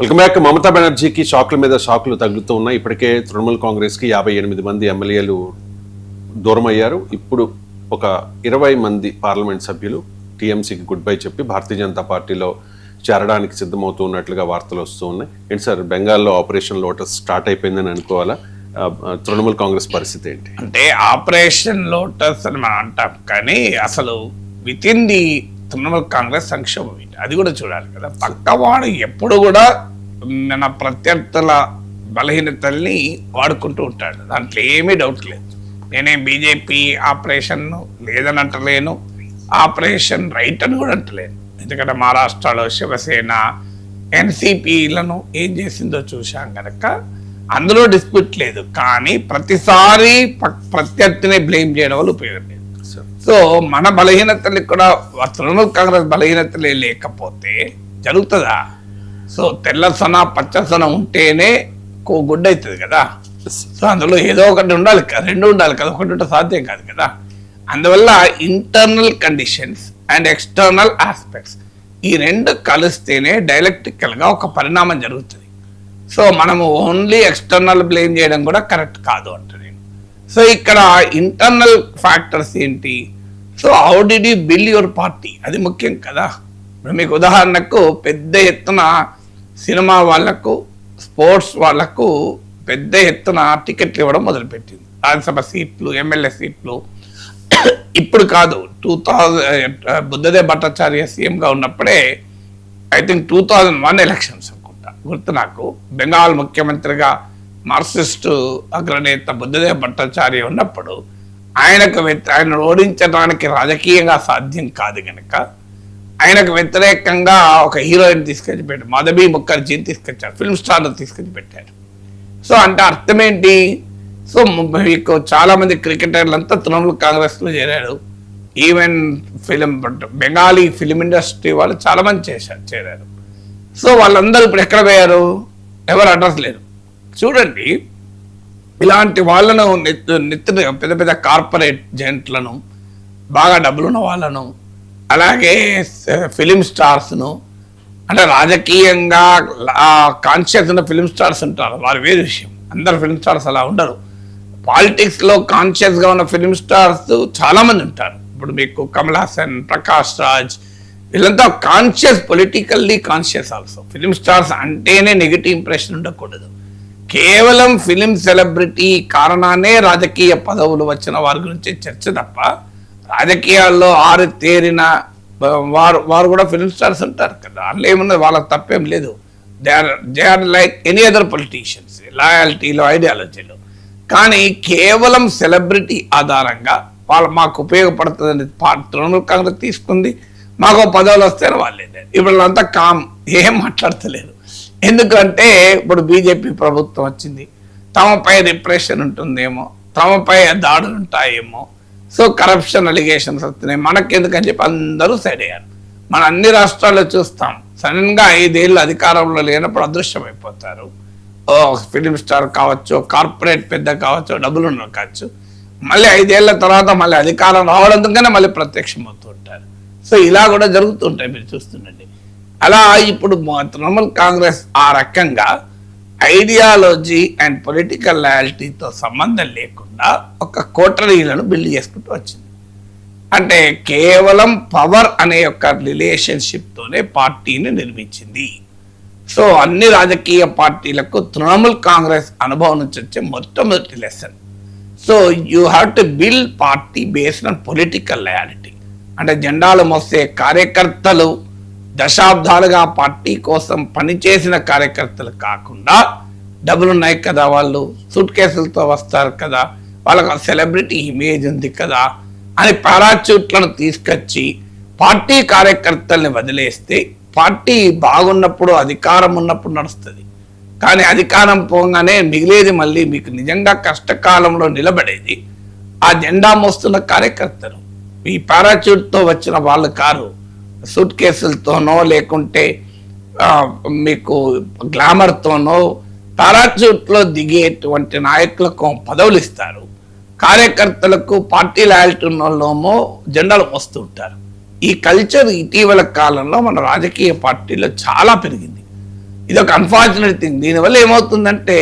Welcome back. Mamata బెనర్జీకి షాక్ల మీద షాక్లు తగులుతూ ఉన్నాయి. ఇప్పటికే తృణమూల్ కాంగ్రెస్కి 58 మంది ఎమ్మెల్యేలు దూరం అయ్యారు. ఇప్పుడు ఒక 20 మంది పార్లమెంట్ సభ్యులు టీఎంసీకి గుడ్ బై చెప్పి భారతీయ జనతా పార్టీలో చేరడానికి సిద్ధమవుతూ ఉన్నట్లుగా వార్తలు వస్తూ ఉన్నాయి. ఏంటి సార్, బెంగాల్లో ఆపరేషన్ లోటస్ స్టార్ట్ అయిపోయిందని అనుకోవాలా? తృణమూల్ కాంగ్రెస్ పరిస్థితి ఏంటి? అంటే ఆపరేషన్ లోటస్ అని మనం అంటాం, కానీ అసలు with in the Trinamool Congress సంక్షోభం ఏంటి అది కూడా చూడాలి కదా. పక్కవాడు ఎప్పుడు కూడా మన ప్రత్యర్థుల బలహీనతల్ని వాడుకుంటూ ఉంటాడు, దాంట్లో ఏమీ డౌట్ లేదు. నేనేం బీజేపీ ఆపరేషన్ లేదని అంటలేను, ఆపరేషన్ రైట్ అని కూడా అంటలేను. ఎందుకంటే మహారాష్ట్రలో శివసేన ఎన్సీపీలను ఏం చేసిందో చూశాం కనుక అందులో డిస్ప్యూట్ లేదు. కానీ ప్రతిసారి ప్రత్యర్థిని బ్లేమ్ చేయడం వల్ల ఉపయోగం లేదు. సో మన బలహీనతలు కూడా తృణమూల్ కాంగ్రెస్ బలహీనతలే లేకపోతే జరుగుతుందా? సో తెల్ల సొన పచ్చ సొన ఉంటేనే గుడ్ అవుతుంది కదా. సో అందులో ఏదో ఒకటి ఉండాలి కదా, రెండు ఉండాలి కదా, ఒకటి ఉంటే సాధ్యం కాదు కదా. అందువల్ల internal conditions and external aspects ఈ రెండు కలిస్తేనే డైలెక్టికల్గా ఒక పరిణామం జరుగుతుంది. సో మనము ఓన్లీ ఎక్స్టర్నల్ బ్లేమ్ చేయడం కూడా కరెక్ట్ కాదు అంట నేను. సో ఇక్కడ ఇంటర్నల్ ఫ్యాక్టర్స్ ఏంటి? So how did you build your party, అది ముఖ్యం కదా. ఇప్పుడు మీకు ఉదాహరణకు పెద్ద ఎత్తున సినిమా వాళ్లకు, స్పోర్ట్స్ వాళ్లకు పెద్ద ఎత్తున టికెట్లు ఇవ్వడం మొదలుపెట్టింది. రాజ్యసభ సీట్లు, ఎమ్మెల్యే సీట్లు. ఇప్పుడు కాదు, 2000 బుద్ధదేవ్ భట్టాచార్య సీఎంగా ఉన్నప్పుడే, ఐ థింక్ 2001 ఎలక్షన్స్ అనుకుంటా, గుర్తు నాకు. బెంగాల్ ముఖ్యమంత్రిగా మార్క్సిస్ట్ అగ్రనేత బుద్ధదేవ్ భట్టాచార్య ఉన్నప్పుడు ఆయన ఓడించడానికి రాజకీయంగా సాధ్యం కాదు కనుక ఆయనకు వ్యతిరేకంగా ఒక హీరోయిన్ తీసుకొచ్చి పెట్టారు, మాధవి ముఖర్జీని తీసుకొచ్చారు, ఫిల్మ్ స్టార్ను తీసుకొచ్చి పెట్టారు. సో అంటే అర్థం ఏంటి? సో మీకు చాలామంది క్రికెటర్లంతా తృణమూల్ కాంగ్రెస్లో చేరారు. ఈవెన్ బెంగాలీ ఫిలిం ఇండస్ట్రీ వాళ్ళు చాలామంది చేరారు. సో వాళ్ళందరూ ఇప్పుడు ఎక్కడ పోయారు? ఎవరు అడ్రస్ లేరు. చూడండి, ఇలాంటి వాళ్ళను నెత్తిన పెద్ద పెద్ద కార్పొరేట్ జెంట్లను, బాగా డబ్బులున్న వాళ్ళను, అలాగే ఫిలిం స్టార్స్ను, అంటే రాజకీయంగా కాన్షియస్ ఉన్న ఫిలిం స్టార్స్ ఉంటారు, వారు వేరే విషయం. అందరు ఫిలిం స్టార్స్ అలా ఉండరు. పాలిటిక్స్లో కాన్షియస్గా ఉన్న ఫిలిం స్టార్స్ చాలామంది ఉంటారు. ఇప్పుడు మీకు కమల్ హాసన్, ప్రకాష్ రాజ్, వీళ్ళంతా conscious, politically conscious also. Film stars అంటేనే నెగిటివ్ ఇంప్రెషన్ ఉండకూడదు. కేవలం ఫిలిం సెలబ్రిటీ కారణానే రాజకీయ పదవులు వచ్చిన వారి గురించి చర్చ తప్ప, రాజకీయాల్లో ఆరితేరిన వారు కూడా ఫిలిం స్టార్స్ ఉంటారు కదా, అందులో ఏమున్నది, వాళ్ళకి తప్పేం లేదు. They are like any other politicians, లాయాలిటీలో, ఐడియాలజీలో. కానీ కేవలం సెలబ్రిటీ ఆధారంగా మాకు ఉపయోగపడుతుందని తృణమూల్ కాంగ్రెస్ తీసుకుంది, మాకు పదవులు వస్తేనే వాళ్ళేదే. ఇప్పుడు వాళ్ళంతా కామ్, ఏం మాట్లాడతలేరు. ఎందుకంటే ఇప్పుడు బీజేపీ ప్రభుత్వం వచ్చింది, తమపై రిప్రెషన్ ఉంటుందేమో, తమపై దాడులు ఉంటాయేమో, సో కరప్షన్ అలిగేషన్స్ వస్తున్నాయి, మనకెందుకని చెప్పి అందరూ సైడ్ అయ్యారు. మన అన్ని రాష్ట్రాల్లో చూస్తాం, సడన్గా 5 ఏళ్ళు అధికారంలో లేనప్పుడు అదృశ్యమైపోతారు. ఫిలిం స్టార్ కావచ్చు, కార్పొరేట్ పెద్ద కావచ్చు, డబ్బులు ఉన్న కావచ్చు, మళ్ళీ 5 ఏళ్ల తర్వాత మళ్ళీ అధికారం రావడంతోనే మళ్ళీ ప్రత్యక్షం అవుతూ ఉంటారు. సో ఇలా కూడా జరుగుతుంటాయి, మీరు చూస్తుండండి. అలా ఇప్పుడు తృణమూల్ కాంగ్రెస్ ఆ రకంగా ఐడియాలజీ అండ్ పొలిటికల్ లాయల్టీతో సంబంధం లేకుండా ఒక కోటరీలను బిల్డ్ చేసుకుంటూ వచ్చింది. అంటే కేవలం పవర్ అనే యొక్క రిలేషన్షిప్తోనే పార్టీని నిర్మించింది. సో అన్ని రాజకీయ పార్టీలకు తృణమూల్ కాంగ్రెస్ అనుభవం నుంచి వచ్చే మొట్టమొదటి lesson. So you have to build party based on political loyalty. అంటే జెండాలు మోసే కార్యకర్తలు, దశాబ్దాలుగా పార్టీ కోసం పనిచేసిన కార్యకర్తలు కాకుండా, డబ్బులు ఉన్నాయి కదా, వాళ్ళు సూట్ కేసులతో వస్తారు కదా, వాళ్ళకు సెలబ్రిటీ ఇమేజ్ ఉంది కదా అని పారాచూట్లను తీసుకొచ్చి పార్టీ కార్యకర్తల్ని వదిలేస్తే పార్టీ బాగున్నప్పుడు, అధికారం ఉన్నప్పుడు నడుస్తుంది. కానీ అధికారం పోగానే మిగిలేది మళ్ళీ మీకు నిజంగా కష్టకాలంలో నిలబడేది ఆ జెండా మోస్తున్న కార్యకర్తలు. ఈ పారాచూట్తో వచ్చిన వాళ్ళు కారు, సూట్ కేసులతోనో లేకుంటే మీకు గ్లామర్తోనో పారాచూట్లో దిగేటువంటి నాయకులకు పదవులు ఇస్తారు, కార్యకర్తలకు పార్టీ లాయల్టీ ఉన్న వాళ్ళేమో జెండాలు మోస్తూ ఉంటారు. ఈ కల్చర్ ఇటీవల కాలంలో మన రాజకీయ పార్టీలో చాలా పెరిగింది. ఇది ఒక అన్ఫార్చునేట్ థింగ్. దీనివల్ల ఏమవుతుందంటే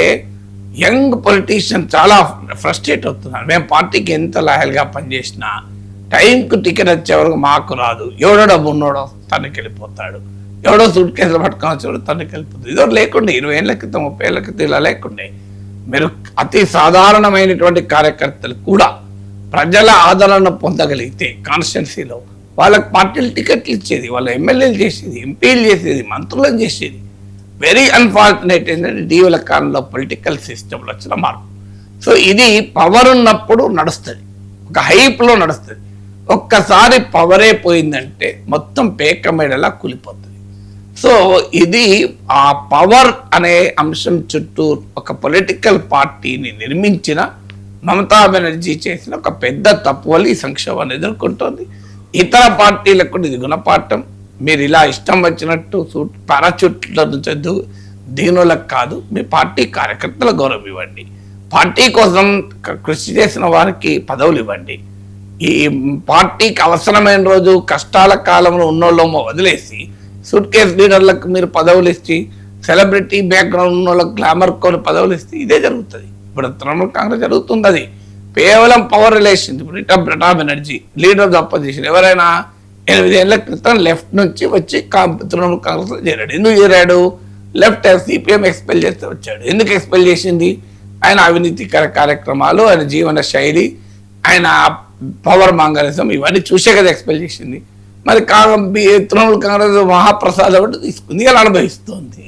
యంగ్ పొలిటీషియన్ చాలా ఫ్రస్ట్రేట్ అవుతున్నారు. మేము పార్టీకి ఎంత లాయల్గా పనిచేసినా టైంకు టికెట్ వచ్చే వరకు మాకు రాదు, ఎవడో డబ్బు ఉన్నోడో తనకి వెళ్ళిపోతాడు, ఎవడో సూట్ కేసులు పట్టుకొని వచ్చేవాడు తనకి వెళ్ళిపోతుంది. ఇదో లేకుండే 20 ఏళ్ల క్రితం 30 ఏళ్ల క్రితం ఇలా లేకుండే. మీరు అతి సాధారణమైనటువంటి కార్యకర్తలు కూడా ప్రజల ఆదరణ పొందగలిగితే కాన్స్టిట్యున్సీలో వాళ్ళకి పార్టీలు టికెట్లు ఇచ్చేది, వాళ్ళ ఎమ్మెల్యేలు చేసేది, ఎంపీలు చేసేది, మంత్రులను చేసేది. వెరీ అన్ఫార్చునేట్ ఏంటంటే ఇటీవల కాలంలో పొలిటికల్ సిస్టంలో వచ్చిన మార్పు. సో ఇది పవర్ ఉన్నప్పుడు నడుస్తుంది, ఒక హైప్లో నడుస్తుంది. ఒక్కసారి పవరే పోయిందంటే మొత్తం పేక మేడలా కూలిపోతుంది. సో ఇది ఆ పవర్ అనే అంశం చుట్టూ ఒక పొలిటికల్ పార్టీని నిర్మించిన మమతా బెనర్జీ చేసిన ఒక పెద్ద తప్పు వల్ల ఈ సంక్షోభాన్ని ఎదుర్కొంటోంది. ఇతర పార్టీలకు ఇది గుణపాఠం. మీరు ఇలా ఇష్టం వచ్చినట్టు పారాచూట్ల నుంచి దీనులకు కాదు, మీ పార్టీ కార్యకర్తల గౌరవం ఇవ్వండి, పార్టీ కోసం కృషి చేసిన వారికి పదవులు ఇవ్వండి. ఈ పార్టీకి అవసరమైన రోజు కష్టాల కాలంలో ఉన్నోళ్ళమో వదిలేసి సూట్ కేస్ లీడర్లకు మీరు పదవులు ఇచ్చి సెలబ్రిటీ బ్యాక్గ్రౌండ్ ఉన్న వాళ్ళకి గ్లామర్ కొని పదవులు ఇస్తే ఇదే జరుగుతుంది. ఇప్పుడు తృణమూల్ కాంగ్రెస్ జరుగుతుంది, అది కేవలం పవర్ రిలేషన్. ఇప్పుడు బ్రటా బెనర్జీ లీడర్ ఆఫ్ అపోజిషన్ ఎవరైనా 8 ఏళ్ల క్రితం లెఫ్ట్ నుంచి వచ్చి తృణమూల్ కాంగ్రెస్ లో చేరాడు. ఎందుకు చేరాడు? లెఫ్ట్ సిపిఎం ఎక్స్పెల్ చేస్తే వచ్చాడు. ఎందుకు ఎక్స్పెల్ చేసింది? ఆయన అవినీతికర కార్యక్రమాలు, ఆయన జీవన శైలి, ఆయన పవర్ మాంగరిజం ఇవన్నీ చూసే కదా ఎక్స్పెల్ చేసింది. మరి తృణమూల్ కాంగ్రెస్ మహాప్రసాదం అంటే తీసుకుంది, ఇలా అనుభవిస్తుంది.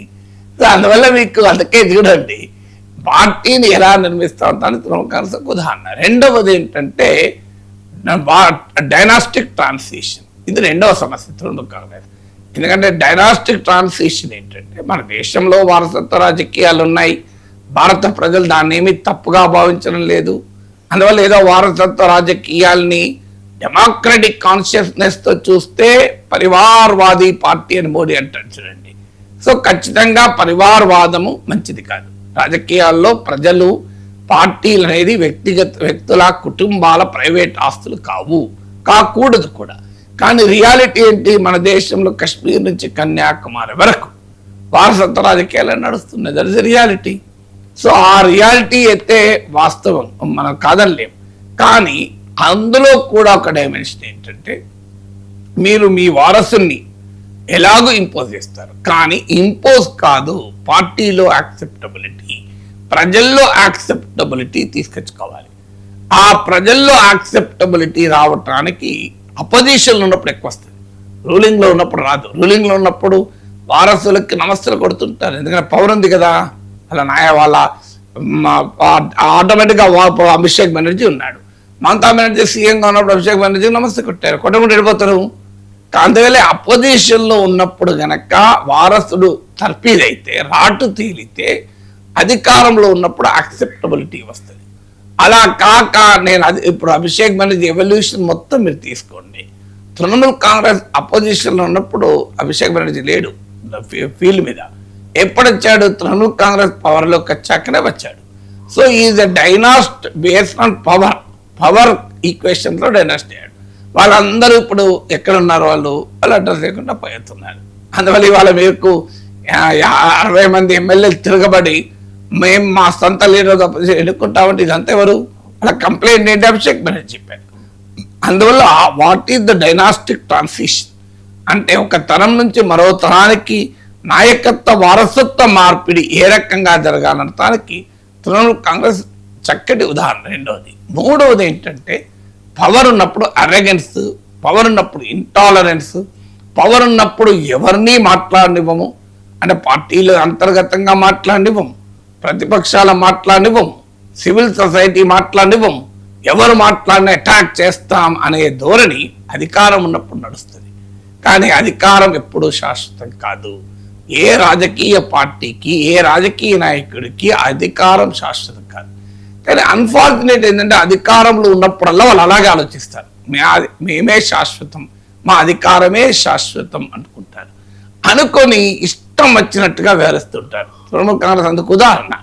అందువల్ల మీకు అందుకే చూడండి పార్టీని ఎలా నిర్మిస్తా ఉంటాను తృణమూల్ కాంగ్రెస్ ఒక ఉదాహరణ. రెండవది ఏంటంటే డైనాస్టిక్ ట్రాన్సిషన్. ఇది రెండవ సమస్య తృణమూల్ కాంగ్రెస్. ఎందుకంటే డైనాస్టిక్ ట్రాన్సిషన్ ఏంటంటే మన దేశంలో వారసత్వ రాజకీయాలు ఉన్నాయి, భారత ప్రజలు దాన్ని ఏమీ తప్పుగా భావించడం లేదు. అందువల్ల ఏదో వారసత్వ రాజకీయాల్ని డెమోక్రటిక్ కాన్షియస్నెస్ తో చూస్తే పరివార్వాదీ పార్టీ అని మోడీ అంటాడు చూడండి. సో ఖచ్చితంగా పరివార్వాదము మంచిది కాదు. రాజకీయాల్లో ప్రజలు పార్టీలు అనేది వ్యక్తుల కుటుంబాల ప్రైవేట్ ఆస్తులు కాకూడదు కూడా. కానీ రియాలిటీ ఏంటి? మన దేశంలో కశ్మీర్ నుంచి కన్యాకుమారి వరకు వారసత్వ రాజకీయాలు నడుస్తున్నాయి. That is reality. సో ఆ రియాలిటీ అయితే వాస్తవం, మనం కాదనలేం. కానీ అందులో కూడా ఒక డైమెన్షన్ ఏంటంటే మీరు మీ వారసుని ఎలాగో ఇంపోజ్ చేస్తారు, కానీ ఇంపోజ్ కాదు, పార్టీలో యాక్సెప్టబిలిటీ, ప్రజల్లో యాక్సెప్టబిలిటీ తీసుకొచ్చుకోవాలి. ఆ ప్రజల్లో యాక్సెప్టబిలిటీ రావటానికి అపోజిషన్లో ఉన్నప్పుడు ఎక్కువ వస్తుంది, రూలింగ్లో ఉన్నప్పుడు రాదు. రూలింగ్లో ఉన్నప్పుడు వారసులకి నమస్తలు కొడుతుంటారు, ఎందుకంటే పవర్ ఉంది కదా. అలా వాళ్ళ ఆటోమేటిక్గా అభిషేక్ బెనర్జీ ఉన్నాడు, మమతా బెనర్జీ సీఎంగా ఉన్నప్పుడు అభిషేక్ బెనర్జీ నమస్తే కొట్టారు, కొట్టకుండా వెళ్ళిపోతారు. అందువల్ల అపోజిషన్లో ఉన్నప్పుడు గనక వారసుడు తర్పీదైతే రాటు తేలితే అధికారంలో ఉన్నప్పుడు యాక్సెప్టబిలిటీ వస్తుంది. అలా కాక నేను ఇప్పుడు అభిషేక్ బెనర్జీ ఎవల్యూషన్ మొత్తం మీరు తీసుకోండి. తృణమూల్ కాంగ్రెస్ అపోజిషన్లో ఉన్నప్పుడు అభిషేక్ బెనర్జీ లేడు ఫీల్డ్ మీద. ఎప్పుడు వచ్చాడు? తృణమూల్ కాంగ్రెస్ పవర్లోకి వచ్చాకనే వచ్చాడు. So is a dynast based on power ఈక్వేషన్లో డైనాస్ట్ అయ్యాడు. వాళ్ళందరూ ఇప్పుడు ఎక్కడున్నారు? వాళ్ళు అడ్రస్ లేకుండా పోతున్నారు. అందువల్ల ఇవాళ మీకు 60 మంది ఎమ్మెల్యేలు తిరగబడి మేము మా సొంత లీడర్ ఎన్నుకుంటామంటే ఇదంతా ఎవరు? వాళ్ళ కంప్లైంట్ ఏంటి? అభిషేక్ బెనర్జీ చెప్పారు. అందువల్ల what is the dynastic transition అంటే ఒక తరం నుంచి మరో తరానికి నాయకత్వ వారసత్వ మార్పిడి ఏ రకంగా జరగాలనడానికి తృణమూల్ కాంగ్రెస్ చక్కటి ఉదాహరణ. రెండవది. మూడవది ఏంటంటే పవర్ ఉన్నప్పుడు అరెగెన్స్, పవర్ ఉన్నప్పుడు ఇంటాలరెన్స్, పవర్ ఉన్నప్పుడు ఎవరిని మాట్లాడనివ్వము, అంటే పార్టీలు అంతర్గతంగా మాట్లాడనివ్వము, ప్రతిపక్షాల మాట్లాడనివ్వము, సివిల్ సొసైటీ మాట్లాడనివ్వము, ఎవరు మాట్లాడిన అటాక్ చేస్తాం అనే ధోరణి అధికారం ఉన్నప్పుడు నడుస్తుంది. కానీ అధికారం ఎప్పుడూ శాశ్వతం కాదు. ఏ రాజకీయ పార్టీకి, ఏ రాజకీయ నాయకుడికి అధికారం శాశ్వతం కాదు. కానీ అన్ఫార్చునేట్ ఏంటంటే అధికారంలో ఉన్నప్పుడల్లా వాళ్ళు అలాగే ఆలోచిస్తారు, మేమే శాశ్వతం, మా అధికారమే శాశ్వతం అనుకుంటారు. అనుకొని ఇష్టం వచ్చినట్టుగా వ్యవహరిస్తుంటారు. తృణమూల్ కాంగ్రెస్ అందుకు ఉదాహరణ.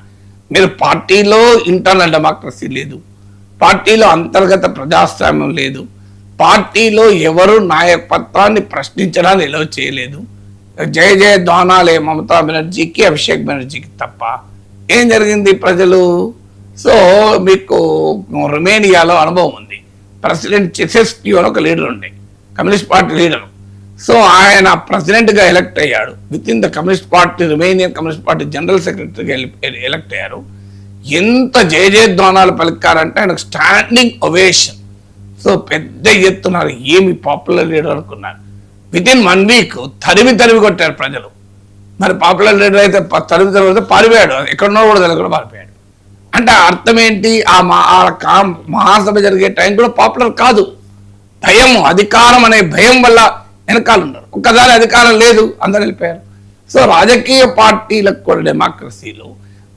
మీరు పార్టీలో ఇంటర్నల్ డెమోక్రసీ లేదు, పార్టీలో అంతర్గత ప్రజాస్వామ్యం లేదు, పార్టీలో ఎవరు నాయకత్వాన్ని ప్రశ్నించడానికి ఎలవ్ చేయలేదు. జయ జయ ధ్వానాలే మమతా బెనర్జీకి, అభిషేక్ బెనర్జీకి తప్ప ఏం జరిగింది ప్రజలు? సో మీకు రొమేనియాలో అనుభవం ఉంది. ప్రెసిడెంట్ చెసెస్క్యూ అని ఒక లీడర్ ఉండే, కమ్యూనిస్ట్ పార్టీ లీడర్. సో ఆయన ప్రెసిడెంట్గా ఎలక్ట్ అయ్యాడు. With in the communist party, Romanian communist party general సెక్రటరీగా ఎలక్ట్ అయ్యారు. ఎంత జయ జయధ్వానాలు పలికారంటే ఆయనకు స్టాండింగ్ ఒవేషన్. సో పెద్ద ఎత్తున్నారు, ఏమి పాపులర్ లీడర్ అనుకున్నారు. విత్ ఇన్ 1 వీక్ తరిమి కొట్టారు ప్రజలు. మరి పాపులర్ లీడర్ అయితే తరిమి పారిపోయాడు, ఎక్కడున్నా కూడా తెలియకుండా పారిపోయాడు. అంటే అర్థం ఏంటి? ఆ మహాసభ జరిగే టైం కూడా పాపులర్ కాదు. భయం, అధికారం అనే భయం వల్ల వెనకాల ఉన్నారు. ఒక్కసారి అధికారం లేదు, అందరు వెళ్ళిపోయారు. సో రాజకీయ పార్టీలకు కూడా డెమోక్రసీలో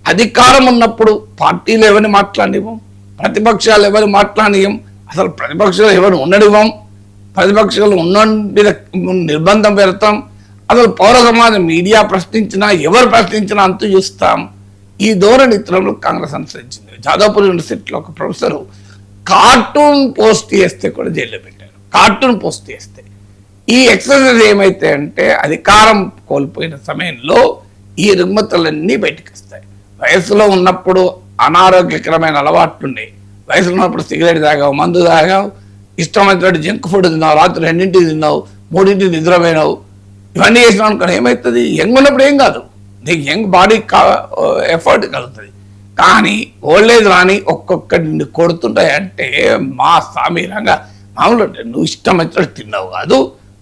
అధికారం ఉన్నప్పుడు పార్టీలు ఎవరిని మాట్లాడివ్వం, ప్రతిపక్షాలు ఎవరు మాట్లాడియం, అసలు ప్రతిపక్షాలు ఎవరు ఉండనివ్వం, ప్రతిపక్షాలు ఉన్నది నిర్బంధం పెడతాం. అసలు పౌర సమాజం మీడియా ప్రశ్నించినా, ఎవరు ప్రశ్నించినా అంతు చూస్తాం. ఈ ధోరణి తృణమూల్ కాంగ్రెస్ అనుసరించింది. జాదవ్పూర్ యూనివర్సిటీలో ఒక ప్రొఫెసరు కార్టూన్ పోస్ట్ చేస్తే కూడా జైల్లో పెట్టారు. కార్టూన్ పోస్ట్ చేస్తే ఈ ఎక్సర్సైజ్ ఏమైతే అంటే అధికారం కోల్పోయిన సమయంలో ఈ రుగ్మతలన్నీ బయటకు వస్తాయి. వయసులో ఉన్నప్పుడు అనారోగ్యకరమైన అలవాట్లుండే, వయసులో ఉన్నప్పుడు సిగరెట్ తాగావు, మందు తాగావు, ఇష్టమైనటువంటి జంక్ ఫుడ్ తిన్నావు, రాత్రి 2 తిన్నావు, 3 నిద్రపోయినావు, ఇవన్నీ చేసినావు అనుకోని ఏమవుతుంది? యంగ్ ఉన్నప్పుడు ఏం కాదు, నీకు యంగ్ బాడీ ఎఫర్ట్ కలుగుతుంది. కానీ ఓల్డేజ్ రాని ఒక్కొక్కటి నిన్ను కొడుతుంటాయి. అంటే మా సామీరంగా మామూలు నువ్వు ఇష్టం వచ్చినట్టు తిన్నావు కాదు,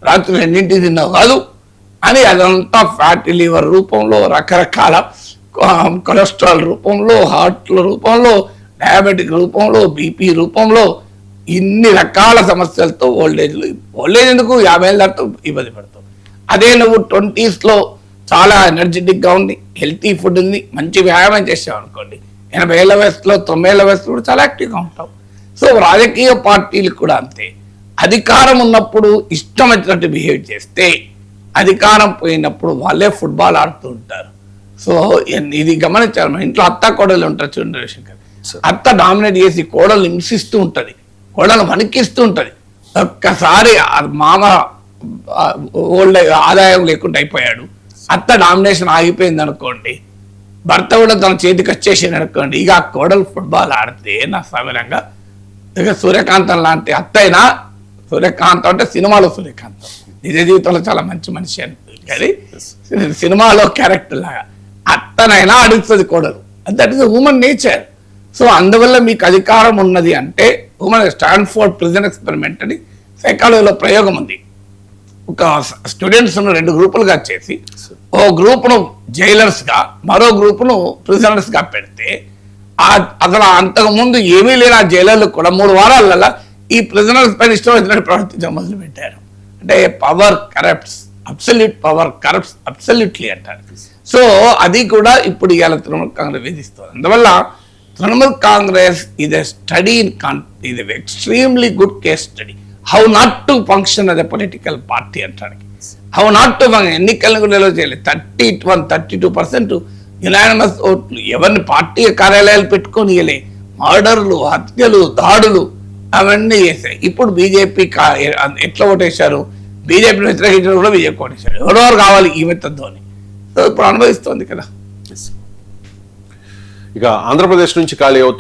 రాత్రి 2 తిన్నావు కాదు అని అదంతా ఫ్యాటీ లివర్ రూపంలో, రకరకాల కొలెస్ట్రాల్ రూపంలో, హార్ట్ల రూపంలో, డయాబెటిక్ రూపంలో, బీపీ రూపంలో, ఇన్ని రకాల సమస్యలతో ఓల్డేజ్ ఎందుకు 50 ఏళ్ళ దాకా ఇబ్బంది పడతావు. అదే నువ్వు 20s చాలా ఎనర్జెటిక్గా ఉంది, హెల్తీ ఫుడ్ ఉంది, మంచి వ్యాయామం చేసావు అనుకోండి, 80 ఏళ్ళ వయసులో, 90 ఏళ్ళ వయసులో కూడా చాలా యాక్టివ్గా ఉంటావు. సో రాజకీయ పార్టీలు కూడా అంతే. అధికారం ఉన్నప్పుడు ఇష్టం వచ్చినట్టు బిహేవ్ చేస్తే, అధికారం పోయినప్పుడు వాళ్ళే ఫుట్బాల్ ఆడుతూ ఉంటారు. సో ఇది గమనించారు. మన ఇంట్లో అత్త కోడలు ఉంటారు చూడండి రవిశంకర్, అత్త డామినేట్ చేసి కోడలు హింసిస్తూ ఉంటుంది, కోడలు వణికిస్తూ ఉంటుంది. ఒక్కసారి మామ ఓల్డ్ ఆదాయం లేకుండా అయిపోయాడు, అత్త డామినేషన్ ఆగిపోయింది అనుకోండి, భర్త కూడా తన చేతికి వచ్చేసింది అనుకోండి, ఇక ఆ కోడలు ఫుట్బాల్ ఆడితే నా సమయంగా ఇక సూర్యకాంతం లాంటి అత్త అయినా, సూర్యకాంతం అంటే సినిమాలో సూర్యకాంతం, నిజ జీవితంలో చాలా మంచి మనిషి అనిపిస్తుంది, కానీ సినిమాలో క్యారెక్టర్ లాగా అత్తనైనా అడుగుతుంది కోడలు. That is human nature. So అందువల్ల మీకు అధికారం ఉన్నది అంటే, స్టాన్ఫోర్డ్ ప్రిజన్ ఎక్స్పెరిమెంట్ అని సైకాలజీలో ప్రయోగం ఉంది. ఒక స్టూడెంట్స్ను 2 గ్రూపులుగా చేసి, ఓ గ్రూప్ను జైలర్స్గా, మరో గ్రూప్ను ప్రిజనర్స్గా పెడితే, అసలు అంతకుముందు ఏమీ లేని ఆ జైలర్లు కూడా 3 వారాలలో ఈ ప్రిజనర్స్ పైన ఇష్టం వచ్చినట్టు ప్రవర్తించడం మొదలుపెట్టారు. అంటే power corrupts, absolute power corrupts absolutely అంటారు. సో అది కూడా ఇప్పుడు ఇవాళ తృణమూల్ కాంగ్రెస్ వేధిస్తుంది. అందువల్ల తృణమూల్ కాంగ్రెస్ ఇది స్టడీ ఇది extremely good case study, how not to function అదే పొలిటికల్ పార్టీ అంటానికి, హౌ నాట్ టు ఎన్నికలను కూడా నిల్వ చేయలేదు. 32% యునానిమస్ ఓట్లు, ఎవరిని పార్టీ కార్యాలయాలు పెట్టుకొని ఇవ్వలే, మర్డర్లు, హత్యలు, దాడులు అవన్నీ చేశాయి. ఇప్పుడు బీజేపీ ఎట్లా ఓటేశారు? బీజేపీని వ్యతిరేకించడం కూడా బీజేపీ ఓటేశారు. ఎవరెవరు కావాలి ఈ మెత్తద్దని. సో ఇప్పుడు అనుభవిస్తోంది కదా. ఇక ఆంధ్రప్రదేశ్ నుంచి ఖాళీ అవుతాం